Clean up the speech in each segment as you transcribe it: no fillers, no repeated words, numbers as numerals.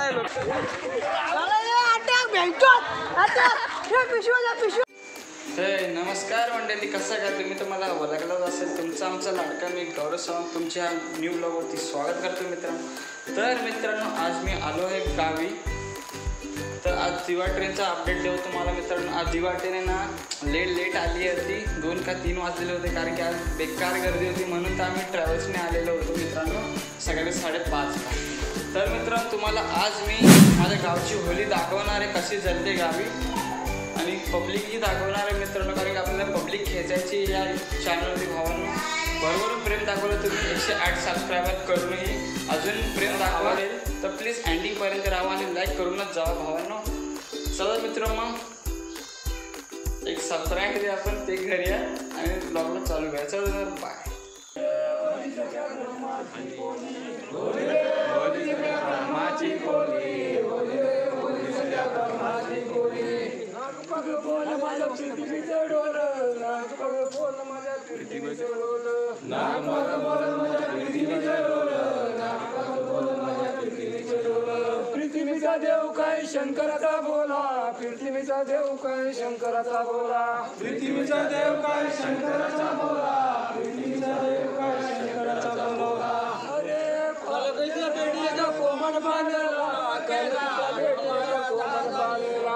Dialogue नमस्कार मंडळी, कसं काय तुम्ही? तुम्हाला ओळखलंच असेल, तुमचा आमचा लाडका मी गौरव सावंत तुमच्या न्यू ब्लॉगवरती स्वागत करतो मित्रांनो. तर मित्रांनो, आज मी आलो आहे गावी. तर आज दिवा ट्रेनचा अपडेट देऊ तुम्हाला मित्रांनो. आज दिवा ट्रेन ना लेट आली होती, 2 का 3 वाजलेले होते, कारण की आज बेकार गर्दी होती, म्हणून तर आम्ही ट्रॅव्हल्सने आलेलो होतो मित्रांनो सकाळी 5:30ला. तर मित्रांनो, तुम्हाला आज मी माझ्या गावची होळी दाखवणार आहे, कशी जलते गावी, आणि पब्लिकही दाखवणार आहे मित्रांनो, कारण की आपल्याला पब्लिक खेचायची या चॅनलवरती. भावांनो, बरोबर प्रेम दाखवलं तुम्ही 108 सबस्क्रायबर करूनही अजून प्रेम दाखवाल, तर प्लीज एंडिंगपर्यंत राहा आणि लाईक करूनच जावा भावांनो. चला मित्र, मग एक सबस्क्राईब द्या, आपण ते घरी या आणि ब्लॉगला चालू करा. चला बाय. पृथ्वीचा देव काय शंकराचा बोला, पृथ्वीचा देव काय शंकराचा बोला, पृथ्वीचा देव काय शंकराचा बोला, पृथ्वीचा देव काय शंकराचा बोला. अरे फलकैचा बेडीचा कोमल बांधला, कैलाचा बेडीचा कोमल बांधला,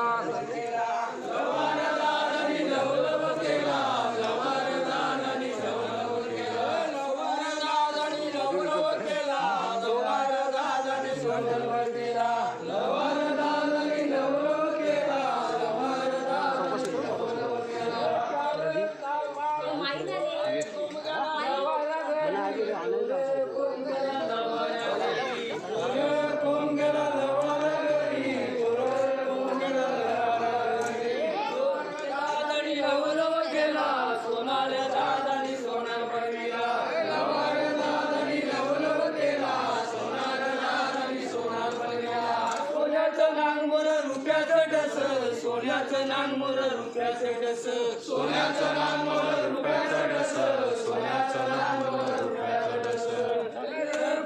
सोन्याचं नांगर रुपयाचं डस, सोन्याचं नांगर रुपयाचं डस, सोन्याचं नांगर रुपयाचं डस.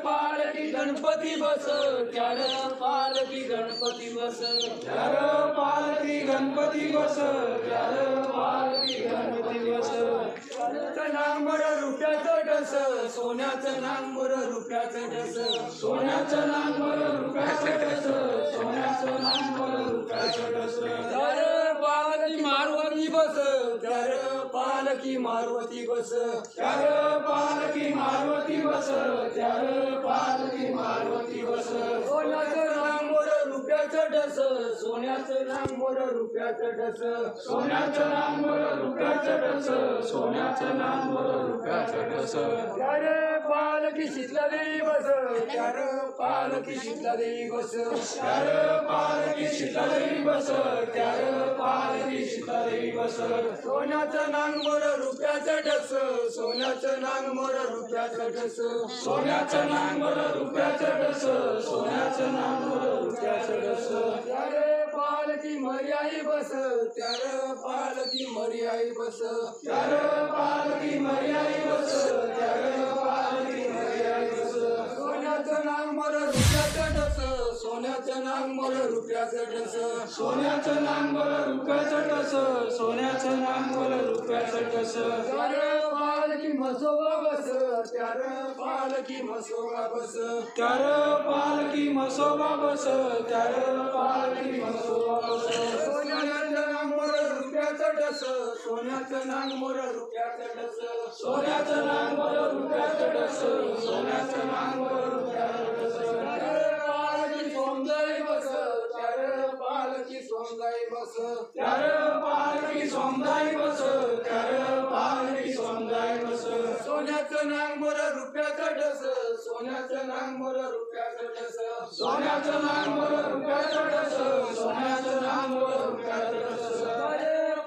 पालकी गणपती बस, त्यार पालकी गणपती बस, त्यार पालकी गणपती बस, त्यार पालकी गणपती बस. सोन्याचं नांगर रुपयाचं डस, सोन्याचं नांगर रुपयाचं डस, सोन्याचं नांगर रुपयाचं डस, सोन्याचं नांगर रुपयाचं डस. पालकी मारुती बस, त्यार पालकी मारुती बस, त्यार पालकी मारुती बस, त्यार पालकी मारुती बस. सोन्याचं नांगर रुपयाचं डस, सोन्याचं नांगर रुपयाचं डस, सोन्याचं नांगर रुपयाचं डस, सोन्याचं नांगर रुपयाचं डस. त्यार पालकी शीतलादेवी बस, त्यार पालकी शीतलादेवी बस, त्यार पालकी शीतलादेवी बस, त्यार पालकी शीतलादेवी बस. सोन्याचं नांगर रुपयाचं डस, सोन्याचं नांगर रुपयाचं डस, सोन्याचं नांगर रुपयाचं डस, सोन्याचं नांगर रुपयाचं डस. त्यार पालकी मर्याई बस, त्यार पालकी मर्याई बस, त्यार पालकी मर्याई बस, त्यार पालकी मर्याई बस. सोन्याचं नांगर रुपयाचं डस, सोन्याचं नांगर रुपयाचं डस, सोन्याचं नांगर रुपयाचं डस, सोन्याचं नांगर रुपयाचं डस. त्यार पालकी म्हसोबा बस, त्यार पालकी म्हसोबा बस, त्यार पालकी म्हसोबा बस, त्यार पालकी म्हसोबा बस. सोन्याचं नांगर रुपयाचं डस, सोन्याचं नांगर रुपयाचं डस, सोन्याचं नांगर रुपयाचं डस, सोन्याचं नांगर रुपयाचं डस. पालकी सोमदाई बस, त्यार पालकी सोमदाई बस, त्यार पालकी सोमदाई बस, त्यार पालकी सोमदाई बस. सोन्याचं नांगर रुपयाचं डस, सोन्याचं नांगर रुपयाचं डस, सोन्याचं नांगर रुपयाचं डस, सोन्याचं नांगर रुपयाचं डस.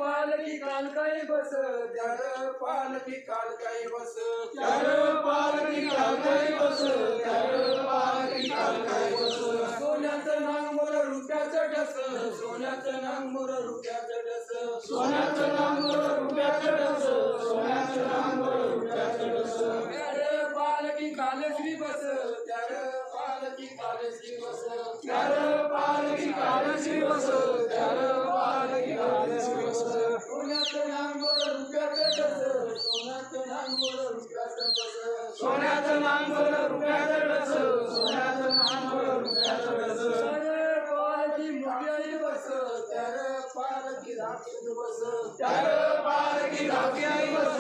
पालकी कालकाई बस, त्यार पालकी कालकाई बस, त्यार पालकी कालकाई बस, त्यार पालकी कालकाई बस. सोन्याचं नांगर रुपयाचं डस, सोन्याचं नांगर रुपयाचं डस, सोन्याचं नांगर रुपयाचं डस, सोन्याचं नांगर रुपयाचं डस. त्यार पालकी कालश्री बस, त्यार पालकी कालश्री बस, त्यार पालखी ढाकी आई बस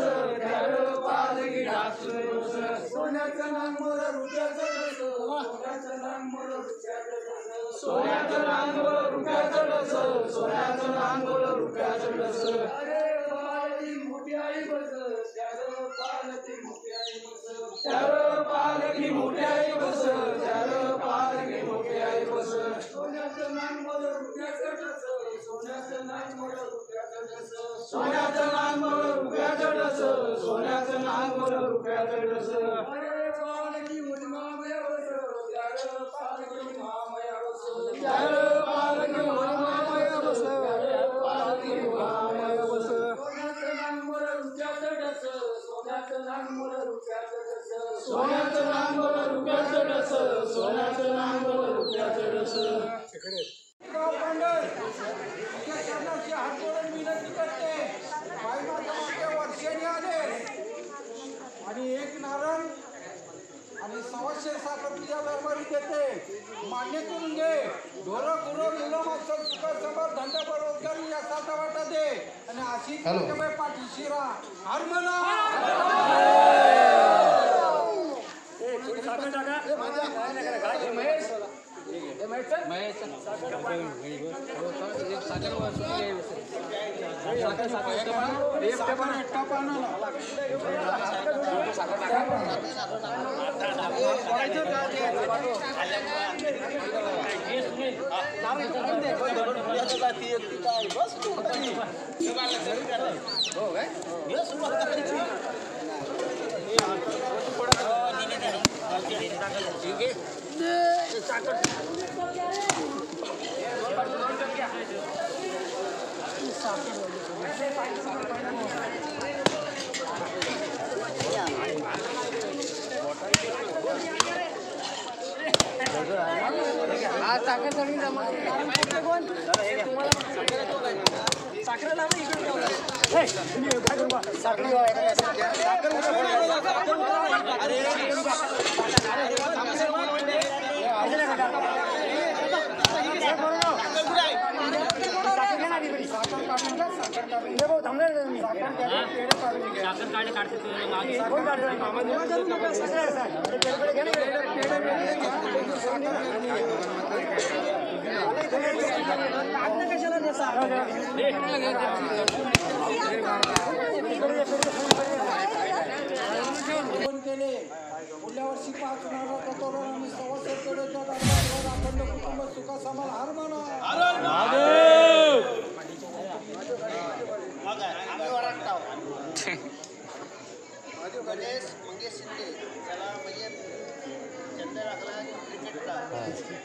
पालखी ढाकी बस सोन्याचं नांगर रुपयाचं डस सोन्याचं नांगर रुपयाचं डस सोन्याचं नांगर रुपयाचं डस सोन्याचं नांगर रुपयाचं डस अरे पालखी मोठी आई बस पालखी मोठी आई बस पालखी मोठी आई बस पालखी मोठी आई बस सोन्याचं नांगर रुपयाचं डस सोन्याचं नांगर रुपयाचं डस सोन्याचं नांगर रुपयाचं डस सोन्याचं नांगर रुपयाचं डस अरे पालखी मोठी मामया बस पालखी मामया बस पालखी मामया बस पालखी मामया बस सोन्याचं नांगर रुपयाचं डस सोन्याचं नांगर रुपयाचं डस सोन्याचं नांगर रुपयाचं डस सोन्याचं नांगर रुपयाचं डस हात जोडून विनंती करते वर्षाने आले आणि एक नारळ आणि 100 साखर तुझ्या दरबारी देते मान्य करून घे ढोरं गुरं मुलं मागचं तुका समाज धंदा रोजगारी याचा वाटा दे आणि अशी पाठीशी राहा हार म्हणा केले पुढल्या वर्षी 5 नारळाचा तोरण आणि 100 करोडच्या दरबारावर अखंड कुटुंब सुखा समाल हार म्हणा गणेश मंगेश शिंदे त्याला म्हणजे चंद राखला क्रिकेटला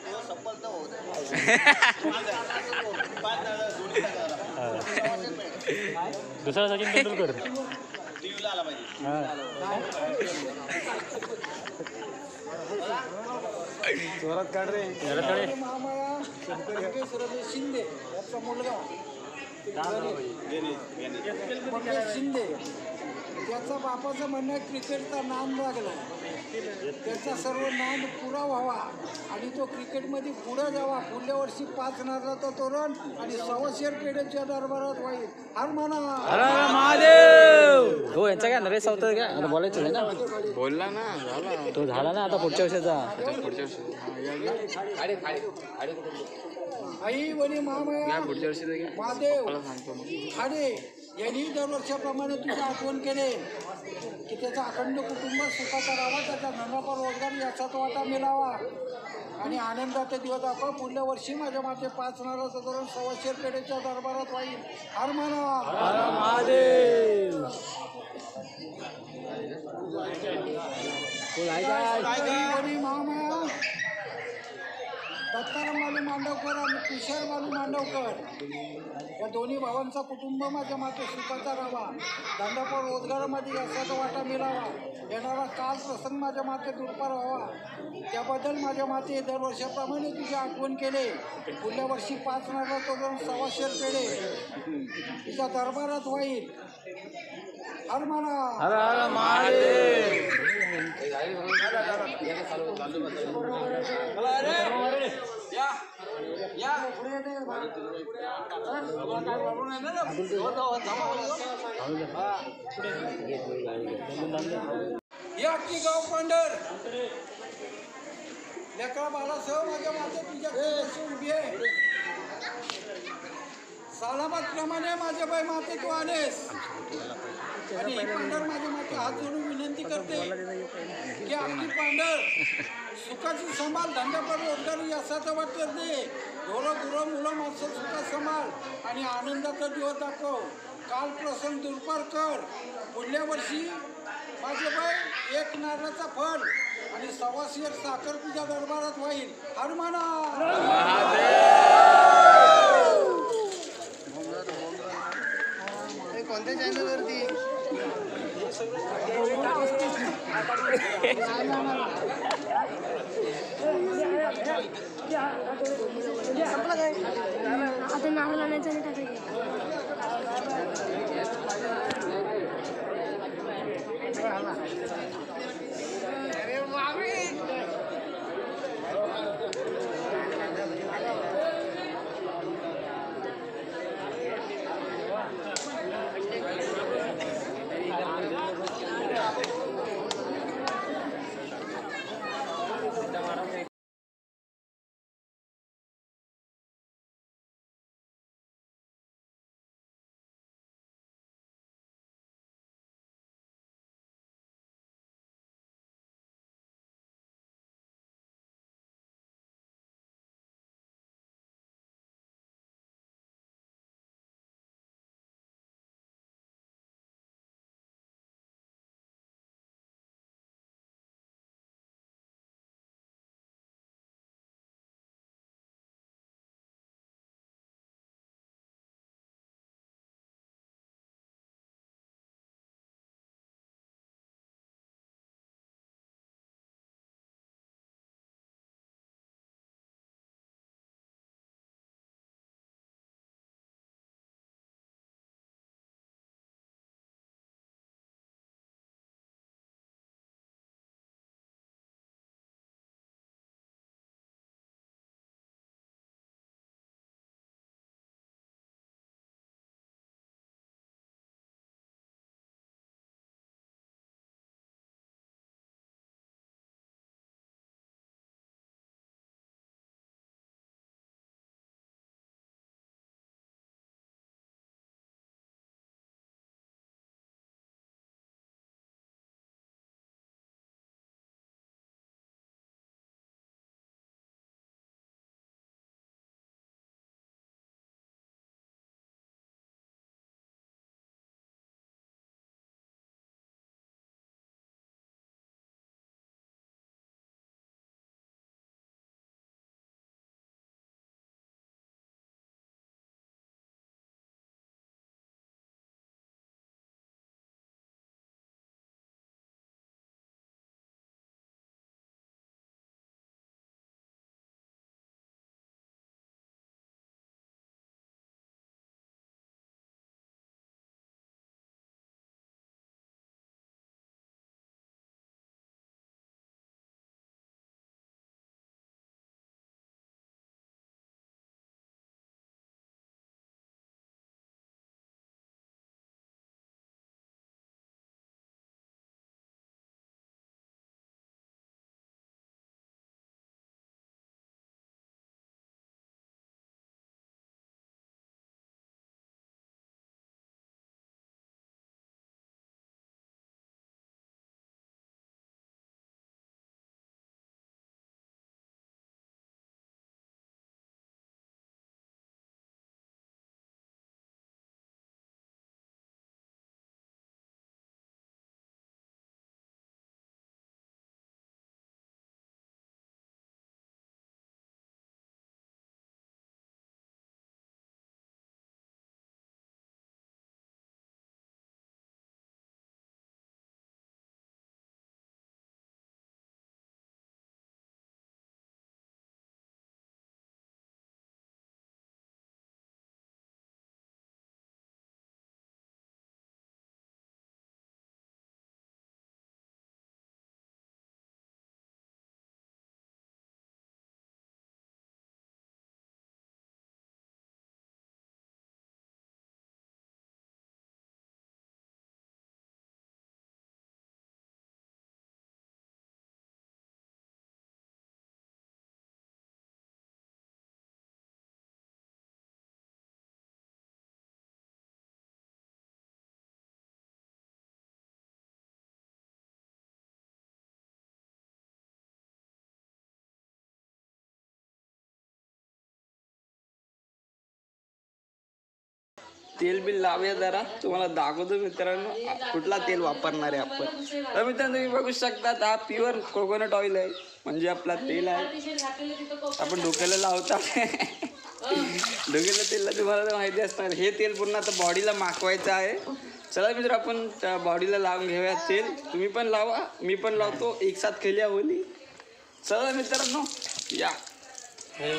तो सफलता होत दुसरा सचिन तेंडुलकर टीव्हीला आला पाहिजे जोरात काढ रे मामाया मंगेश रमेश शिंदे याचा मुलगा मंगेश शिंदे त्याचा बापाचं म्हणणं क्रिकेटचा नाद लागला त्याचा सर्व नाद पुरा व्हावा आणि तो क्रिकेटमध्ये पुढे जावा पुढल्या वर्षी 5 नारळाचा तोरण आणि 100 पेढेच्या दरबारात होईल हार म्हणा महादेव हो यांचा काय नरेश होता काय आता बोलायचं नाही ना बोलला ना झाला तो झाला ना आता पुढच्या वर्षाचा पुढच्या वर्षी आई वनी मामया पुढच्या वर्षी महादेव खाडे यांनी दरवर्षाप्रमाणे तुझी आठवण केले की त्याचा अखंड कुटुंब सुखाचा राहावा त्याचा धंदा रोजगार याचा तो वाटा मिळावा आणि आनंदाचे दिवस आपण पुढल्या वर्षी माझ्या माते 5 नारळाचं धोरण 100 पेढेच्या दरबारात होईल हार म्हणा महादेव मामया दत्ताराम बालू मांडवकर आणि तुषार बालू मांडवकर या दोन्ही भावांचा कुटुंब माझ्या माते सुखाचा राहावा धंदापर रोजगारामध्ये यशाचा वाटा मिळावा येणारा काल प्रसंग माझ्या माते दुर्पार व्हावा त्याबद्दल माझ्या माते दरवर्षाप्रमाणे तुझी आठवण केले पुढल्या वर्षी 5 नारळाचं धोरण 100 पेढे तिच्या दरबारात होईल हर म्हणा हर हर महादेव या या की गाव पांढर लेकरा बाळासह माझ्या माते तुझ्या चरणाशी उभी आहे. सालाबाद प्रमाणे माझ्या बाई माते तू आलेस आणि ही पांढर माझ्या माते हात जोडून विनंती करते की आपली पांढर सुखाची संभाल धंद्यापर रोजगारी याचा वाटत दे. ढोरं गुरं मुलं माणसं सुखा संभाल आणि आनंदाचा दिवस दाखव. काल प्रसंग दुर्पार कर. पुढल्या वर्षी माझे बाई एक नारळाचा फळ आणि 1.25 साखर तुझ्या दरबारात होईल. हनुमाना कोणत्या चॅनलवरती आता नारळ आणायचं आणि टाकायचं. तेल बिल लावूया जरा, तुम्हाला दाखवतो मित्रांनो कुठला तेल वापरणार आहे आपण. तर मित्रांनो तुम्ही बघू शकतात हा प्युअर कोकोनट ऑइल आहे, म्हणजे आपला तेल आहे आपण डोक्याला लावता. डोक्याला तेलला तुम्हाला तर माहिती असणार. हे तेल पूर्ण आता बॉडीला माखवायचं आहे. चला मित्र आपण त्या बॉडीला लावून घेऊया तेल. तुम्ही पण लावा, मी पण लावतो, एक साथ खेळूया होली. चला मित्रांनो या. अरे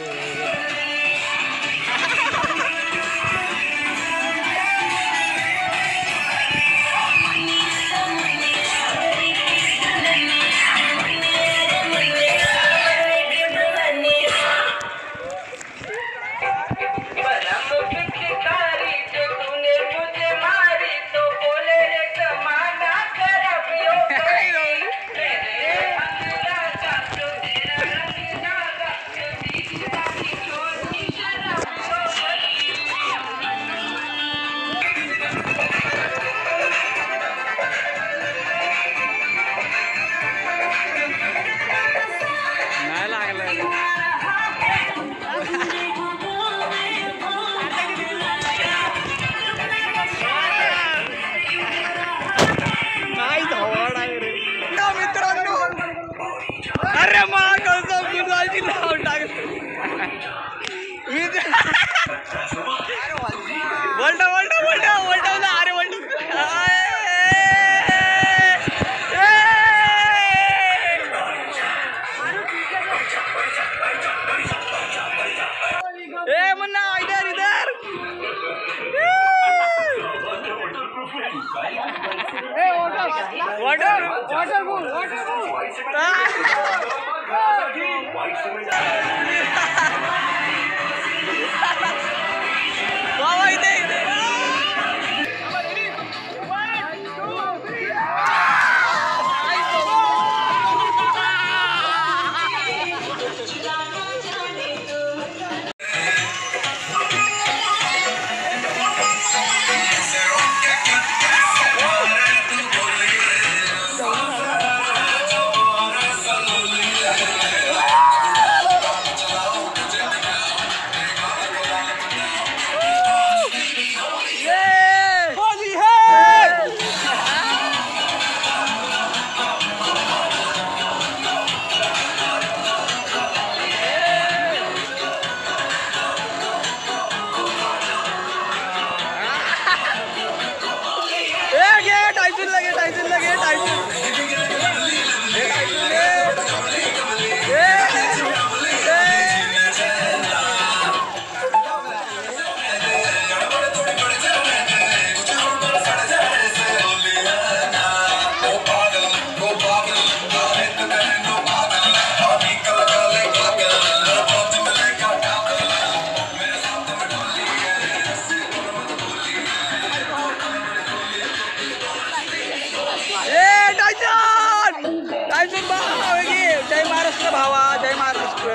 जय महाराष्ट्र भावा, जय महाराष्ट्र.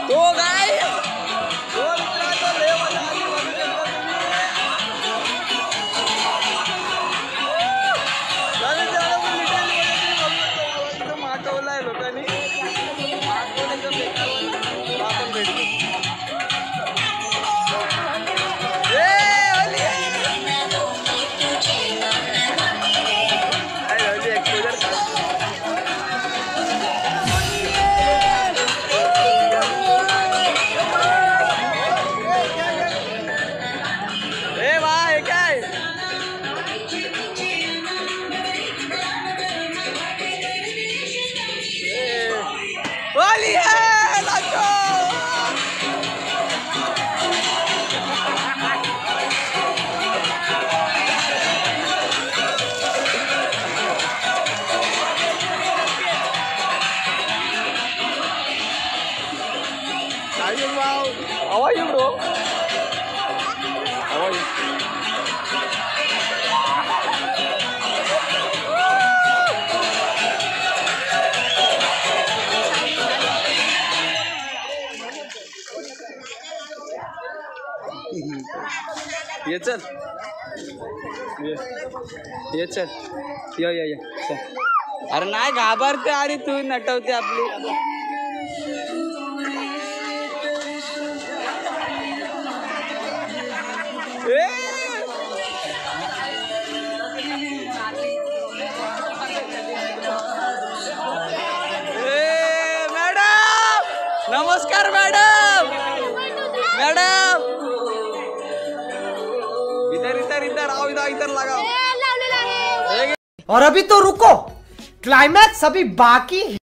तो काय मागवलाय लोकांनी. आपण भेटतो. How are you, bro? How are you? ये चल, ये चल, ये चल. अरे नाही घाबरते, अरे तू नटवते आपली. और अभी तो रुको, क्लाइमैक्स अभी बाकी है।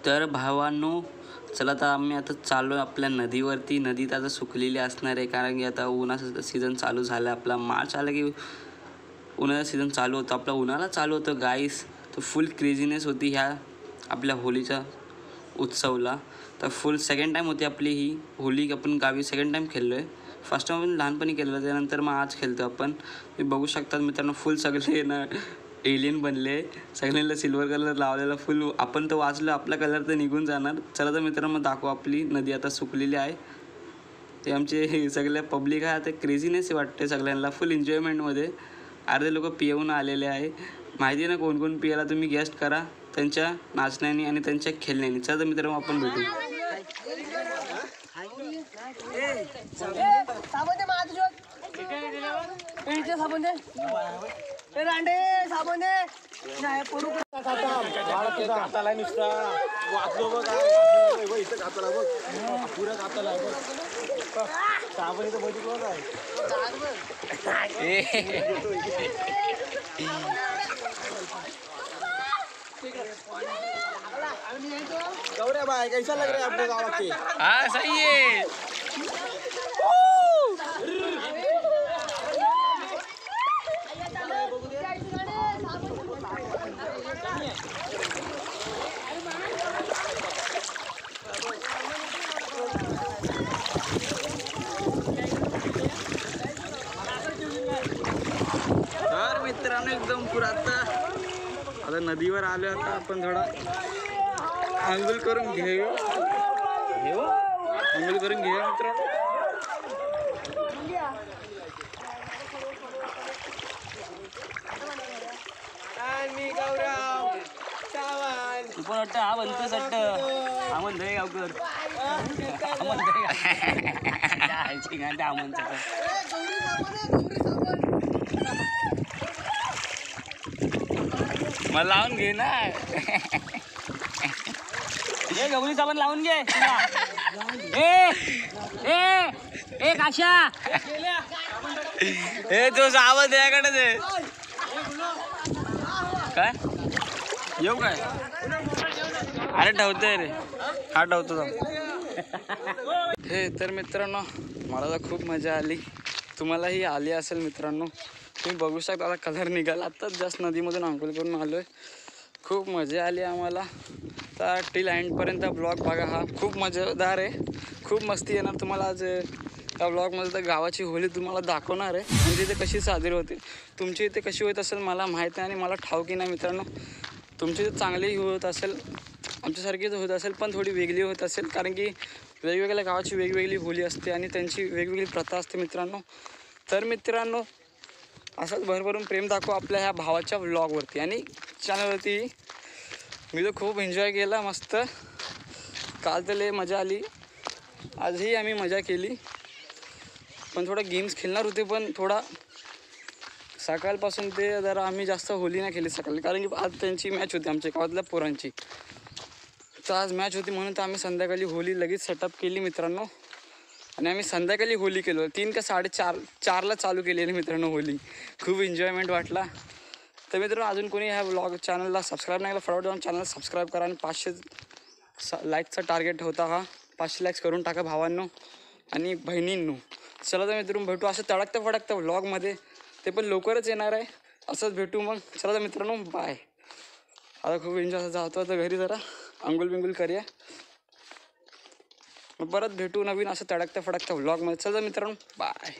तर भावांनो, चला आता आम्ही आता चाललो आहे आपल्या नदीवरती. नदी तर आता सुकलेली असणार आहे, कारण की आता उन्हाचा सीझन चालू झाला आहे. आपला मार्च आला की उन्हाचा सीझन चालू होतो. आपला उन्हाळा चालू होतो गाईस. तर फुल क्रेझीनेस होती ह्या आपल्या होलीच्या उत्सवला. तर फुल सेकंड टाईम होती आपली ही होली. आपण गावी सेकंड टाईम खेळलो आहे. फर्स्ट टाईम आपण लहानपणी केलेलं, त्यानंतर मग आज खेळतो आपण. तुम्ही बघू शकतात मित्रांनो, फुल सगळे ना एलियन बनले. सगळ्यांना सिल्वर कलर लावलेला फुल. आपण तर वाचलं, आपला कलर तर निघून जाणार. चला तर मित्रांनो दाखवू, आपली नदी आता सुकलेली आहे. ते आमचे सगळे पब्लिक आहे आता. क्रेझीनेस वाटते सगळ्यांना, फुल एन्जॉयमेंटमध्ये. अर्धे लोक पिऊन आलेले आहे. माहिती ना कोण कोण पियाला, तुम्ही गेस्ट करा त्यांच्या नाचण्याने आणि त्यांच्या खेळण्याने. चला तर मित्रांनो आपण भेटू. गौऱ्या भाई कैसा लग रहा है आपको गाँव के? हाँ सही है. तर मित्रांनो एकदम पुरात आता नदीवर आलो. आता आपण थोडा आंघोळ करून घेऊ मित्रांनो. तू पण वाटतं हा म्हणतो सट्ट, हा म्हणतोय गावकर, मला लावून घे ना. हे गौरी साबण लावून घे. ए काशा, हे तो साबण त्याकडे दे. काय येऊ काय? अरे ठेवतोय रे, हा ठेवतो. हे तर मित्रांनो, मला तर खूप मजा आली. तुम्हालाही आली असेल मित्रांनो. तुम्ही बघू शकता आता कलर निघाला. आत्ताच जास्त नदीमधून आंघोळ करून आलो आहे. खूप मजा आली आम्हाला. तर टिल एंडपर्यंत ब्लॉग बघा, हा खूप मजेदार आहे. खूप मस्ती येणार तुम्हाला आज त्या ब्लॉगमध्ये. तर गावाची होली तुम्हाला दाखवणार आहे, म्हणजे इथे कशी साजरी होते. तुमची इथे कशी होत असेल मला माहीत नाही आणि मला ठाऊकी नाही मित्रांनो. तुमची इथे चांगलीही होत असेल, आमच्यासारखीच होत असेल, पण थोडी वेगळी होत असेल, कारण की वेगवेगळ्या गावाची वेगवेगळी होली असते आणि त्यांची वेगवेगळी प्रथा असते मित्रांनो. तर मित्रांनो, असंच भरभरून प्रेम दाखवू आपल्या ह्या भावाच्या व्लॉगवरती आणि चॅनलवरती. मी तर खूप एन्जॉय केला मस्त. काल तर लय मजा आली, आजही आम्ही मजा केली. पण थोडा गेम्स खेळणार होते, पण थोडा सकाळपासून ते जरा आम्ही जास्त होली नाही खेळली सकाळी, कारण की आज त्यांची मॅच होती आमच्या गावातल्या पोरांची. तर आज मॅच होती म्हणून तर आम्ही संध्याकाळी होली लगेच सेटअप केली मित्रांनो. आणि आम्ही संध्याकाळी होली केलो. 3 का 4:30ला चालू केलेली मित्रांनो होली. खूप एन्जॉयमेंट वाटला. तर मित्रांनो, अजून कोणी ह्या व्लॉग चॅनलला सबस्क्राईब नाही केलं, फटाफट जाऊन चॅनल सबस्क्राईब करा. आणि 500 लाईकचा टार्गेट होता हा. 500 लाईक्स करून टाका भावांनो आणि बहिणींनो. चला तर मित्रांनो, भेटू असं तडकतं फडकतं व्लॉगमध्ये. ते पण लवकरच येणार आहे. असंच भेटू मग. चला तर मित्रांनो, बाय. आता खूप एन्जॉय जातो आता घरी, जरा अंघोळ बिंगोळ करूया. परत भेटू नवीन असं तडकत्या फडकत्या व्लॉगमध्ये. चला मित्रांनो, बाय.